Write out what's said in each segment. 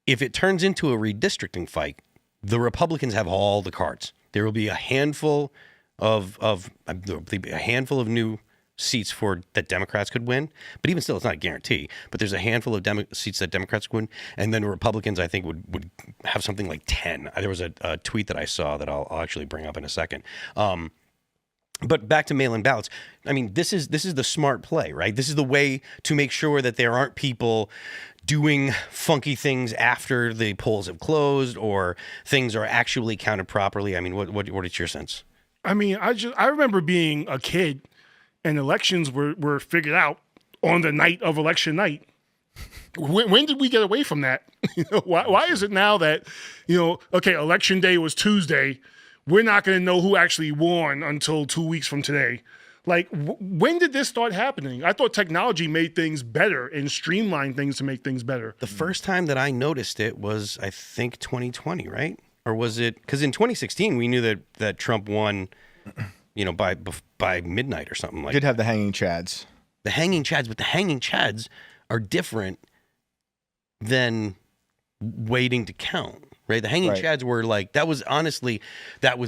if it turns into a redistricting fight, the Republicans have all the cards. There will be a handful of new seats that Democrats could win, but even still, it's not a guarantee. But there's a handful of seats that Democrats could win, and then Republicans, I think, would have something like 10. There was a tweet that I saw that I'll actually bring up in a second. But back to mail-in ballots. I mean, this is the smart play, right? This is the way to make sure that there aren't people doing funky things after the polls have closed or things are actually counted properly. I mean, what is your sense? I mean, I remember being a kid and elections were figured out on the night of election night. When did we get away from that? Why is it now that, okay, election day was Tuesday, we're not going to know who actually won until 2 weeks from today? Like, when did this start happening? I thought technology made things better and streamlined things to make things better. The first time that I noticed it was, I think, 2020, right? Or was it? Because in 2016, we knew that Trump won, by midnight or something like that. Did have the hanging chads. The hanging chads, but the hanging chads are different than waiting to count. Right, the hanging chads were like that was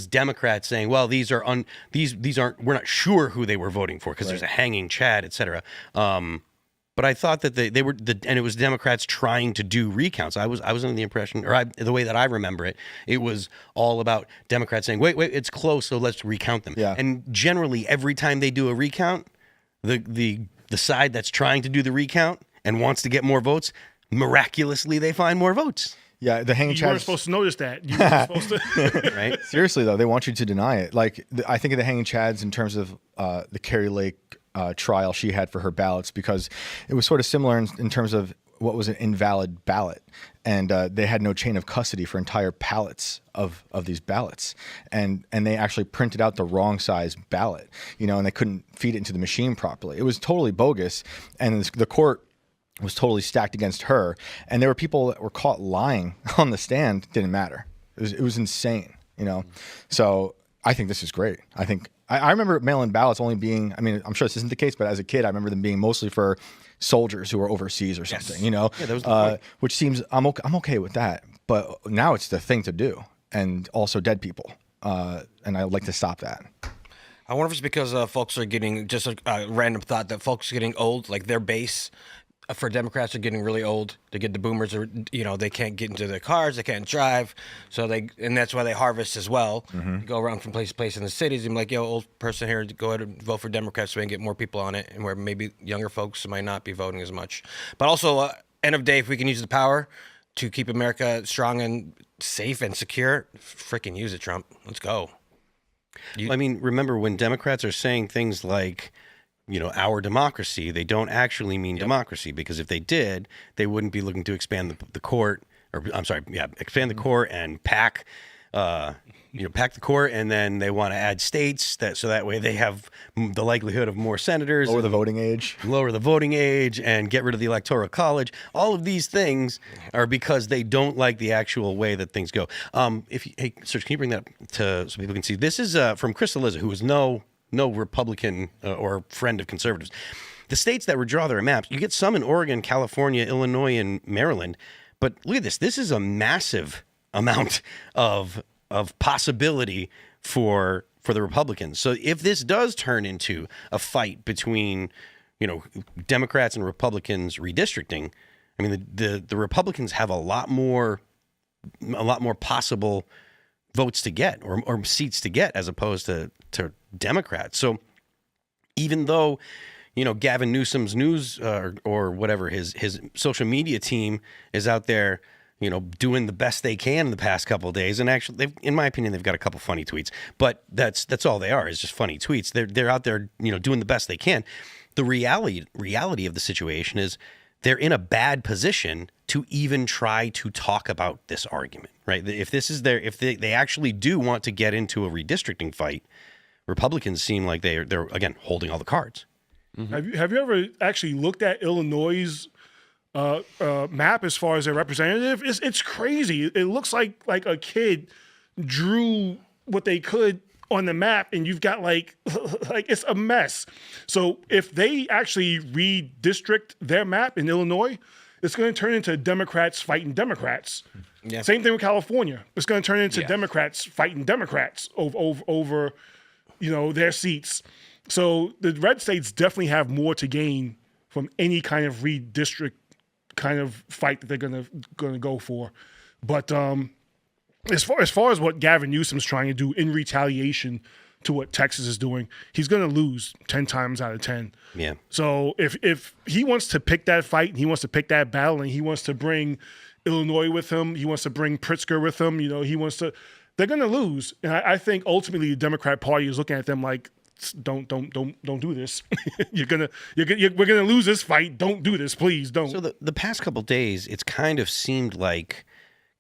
Democrats saying, well, these aren't we're not sure who they were voting for because there's a hanging chad, etc. But I thought that they were and it was Democrats trying to do recounts. I was under the impression, the way that I remember it, it was all about Democrats saying, wait, it's close, so let's recount them. Yeah. And generally, every time they do a recount, the side that's trying to do the recount and wants to get more votes, miraculously they find more votes. Yeah, the hanging chads. You weren't supposed to notice that. You were supposed to. Right? Seriously, though, they want you to deny it. Like, I think of the hanging chads in terms of the Carrie Lake trial she had for her ballots, because it was sort of similar in terms of what was an invalid ballot. And they had no chain of custody for entire pallets of these ballots. And they actually printed out the wrong size ballot, and they couldn't feed it into the machine properly. It was totally bogus. And the court was totally stacked against her, and there were people that were caught lying on the stand. Didn't matter. It was insane, So I think this is great. I think I remember mail-in ballots only being. I mean, I'm sure this isn't the case, but as a kid, I remember them being mostly for soldiers who were overseas or something. Yeah, that was the point. Which seems I'm okay with that, but now it's the thing to do, and also dead people, and I'd like to stop that. I wonder if it's because folks are getting just a random thought that folks are getting old, like their base. For Democrats are getting really old. They get the boomers, they can't get into their cars, they can't drive, and that's why they harvest as well. Mm-hmm. Go around from place to place in the cities and be like, old person here, go ahead and vote for Democrats so we can get more people on it, and where maybe younger folks might not be voting as much. But also, end of day, if we can use the power to keep America strong and safe and secure, freaking use it, Trump. Let's go. I mean, remember when Democrats are saying things like, our democracy, they don't actually mean democracy, because if they did, they wouldn't be looking to expand the court, expand the court and pack the court, and then they want to add states so that way they have the likelihood of more senators. Lower the voting age, and get rid of the Electoral College. All of these things are because they don't like the actual way that things go. Hey, Serge, can you bring that up so people can see? This is from Chris Eliza, who is no Republican or friend of conservatives. The states that withdraw their maps, you get some in Oregon, California, Illinois, and Maryland. But look at this. This is a massive amount of possibility for the Republicans. So if this does turn into a fight between, Democrats and Republicans redistricting, I mean, the Republicans have a lot more possible votes to get or seats to get as opposed to Democrats. So even though, Gavin Newsom's news or whatever, his social media team is out there, doing the best they can in the past couple of days. And actually, in my opinion, they've got a couple funny tweets, but that's all they are, is just funny tweets. They're out there, doing the best they can. The reality of the situation is they're in a bad position to even try to talk about this argument, right? If this is if they actually do want to get into a redistricting fight, Republicans seem like they're again holding all the cards. Mm-hmm. Have you ever actually looked at Illinois' map as far as their representative? It's crazy. It looks like a kid drew what they could on the map, and you've got like it's a mess. So if they actually redistrict their map in Illinois, it's going to turn into Democrats fighting Democrats. Yeah. Same thing with California. It's going to turn into Democrats fighting Democrats over their seats. So the red states definitely have more to gain from any kind of redistrict kind of fight that they're going to go for. But as far as what Gavin Newsom's trying to do in retaliation to what Texas is doing, he's going to lose 10 times out of 10. Yeah. So if he wants to pick that fight and he wants to pick that battle and he wants to bring Illinois with him, he wants to bring Pritzker with him, they're going to lose. And I think ultimately the Democrat Party is looking at them like, don't do this. we're gonna lose this fight. Don't do this, please. Don't. So the past couple days, it's kind of seemed like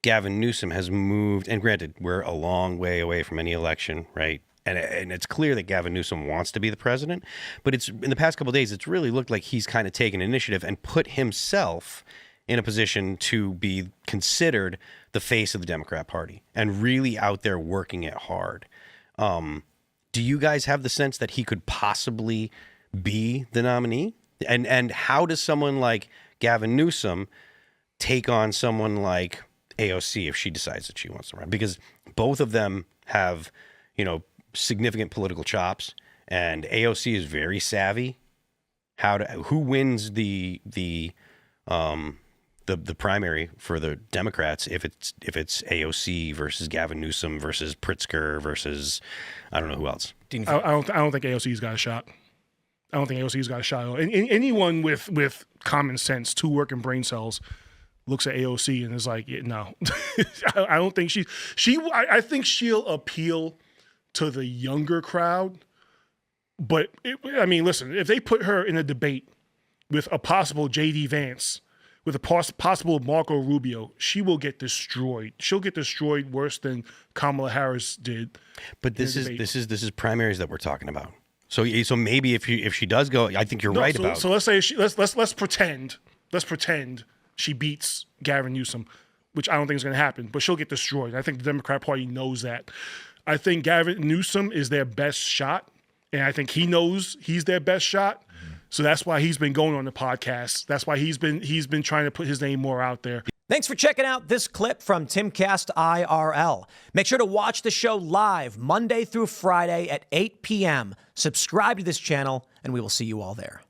Gavin Newsom has moved, and granted, we're a long way away from any election, right? And it's clear that Gavin Newsom wants to be the president, but it's in the past couple days, it's really looked like he's kind of taken initiative and put himself in a position to be considered the face of the Democrat Party and really out there working it hard. Do you guys have the sense that he could possibly be the nominee? And how does someone like Gavin Newsom take on someone like AOC if she decides that she wants to run? Because both of them have, significant political chops, and AOC is very savvy. Who wins the primary for the Democrats if it's AOC versus Gavin Newsom versus Pritzker versus I don't know who else. I don't think AOC's got a shot. I don't think AOC's got a shot. Anyone with common sense, 2 working brain cells, looks at AOC and is like, no. I don't think I think she'll appeal to the younger crowd. But listen, if they put her in a debate with a possible J.D. Vance, with a possible Marco Rubio, she will get destroyed. She'll get destroyed worse than Kamala Harris did. But this is primaries that we're talking about. So maybe if she does go, I think you're right about. So let's say let's pretend she beats Gavin Newsom, which I don't think is going to happen. But she'll get destroyed. I think the Democrat Party knows that. I think Gavin Newsom is their best shot, and I think he knows he's their best shot. So that's why he's been going on the podcast. That's why he's been trying to put his name more out there. Thanks for checking out this clip from Timcast IRL. Make sure to watch the show live Monday through Friday at 8 p.m. Subscribe to this channel, and we will see you all there.